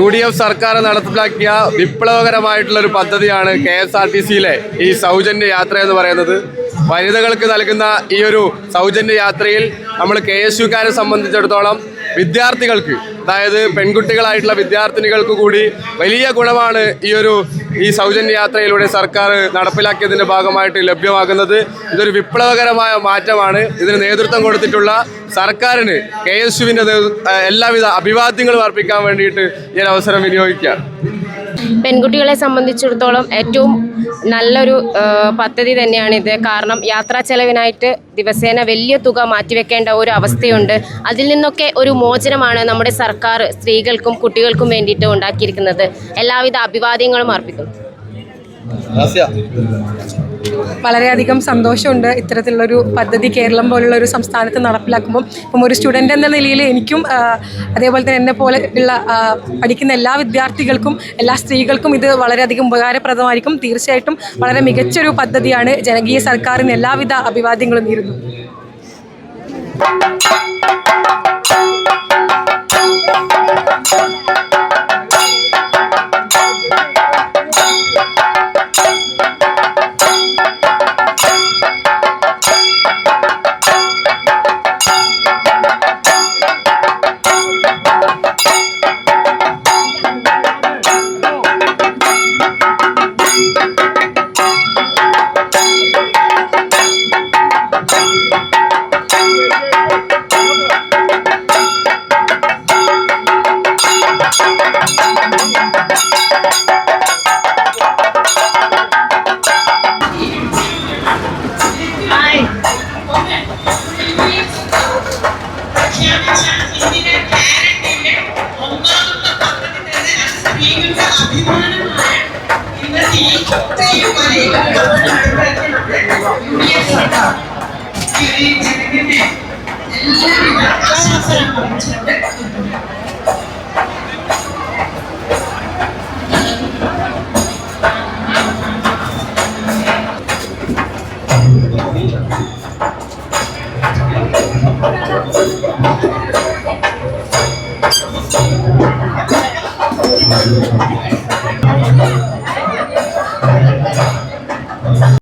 UDF സർക്കാർ നടപ്പിലാക്കിയ വിപ്ലവകരമായിട്ടുള്ളൊരു പദ്ധതിയാണ് KSRTCയിലെ ഈ സൗജന്യ യാത്ര എന്ന് പറയുന്നത്. വനിതകൾക്ക് നൽകുന്ന ഈ ഒരു സൗജന്യ യാത്രയിൽ നമ്മൾ KSUക്കാരെ സംബന്ധിച്ചിടത്തോളം വിദ്യാർത്ഥികൾക്ക്, അതായത് പെൺകുട്ടികളായിട്ടുള്ള വിദ്യാർത്ഥിനികൾക്ക് കൂടി വലിയ ഗുണമാണ് ഈ സൗജന്യ യാത്രയിലൂടെ സർക്കാർ നടപ്പിലാക്കിയതിൻ്റെ ഭാഗമായിട്ട് ലഭ്യമാകുന്നത്. ഇതൊരു വിപ്ലവകരമായ മാറ്റമാണ്. ഇതിന് നേതൃത്വം കൊടുത്തിട്ടുള്ള സർക്കാരിന് KSUവിൻ്റെ എല്ലാവിധ അഭിവാദ്യങ്ങളും അർപ്പിക്കാൻ വേണ്ടിയിട്ട് ഈ അവസരം വിനിയോഗിക്കുക. പെൺകുട്ടികളെ സംബന്ധിച്ചിടത്തോളം ഏറ്റവും നല്ലൊരു പദ്ധതി തന്നെയാണിത്. കാരണം യാത്രാ ചെലവിനായിട്ട് ദിവസേന വലിയ തുക മാറ്റിവെക്കേണ്ട ഒരു അവസ്ഥയുണ്ട്. അതിൽ നിന്നൊക്കെ ഒരു മോചനമാണ് നമ്മുടെ സർക്കാർ സ്ത്രീകൾക്കും കുട്ടികൾക്കും വേണ്ടിയിട്ട് ഉണ്ടാക്കിയിരിക്കുന്നത്. എല്ലാവിധ അഭിവാദ്യങ്ങളും അർപ്പിക്കുന്നു. വളരെയധികം സന്തോഷമുണ്ട് ഇത്തരത്തിലുള്ളൊരു പദ്ധതി കേരളം പോലുള്ള ഒരു സംസ്ഥാനത്ത് നടപ്പിലാക്കുമ്പം. ഇപ്പം ഒരു സ്റ്റുഡൻ്റ് എന്ന നിലയിൽ എനിക്കും അതേപോലെ തന്നെ എന്നെ പോലെ ഉള്ള പഠിക്കുന്ന എല്ലാ വിദ്യാർത്ഥികൾക്കും എല്ലാ സ്ത്രീകൾക്കും ഇത് വളരെയധികം ഉപകാരപ്രദമായിരിക്കും. തീർച്ചയായിട്ടും വളരെ മികച്ചൊരു പദ്ധതിയാണ്. ജനകീയ സർക്കാരിന് എല്ലാവിധ അഭിവാദ്യങ്ങളും നേരുന്നു. എല്ലാവരും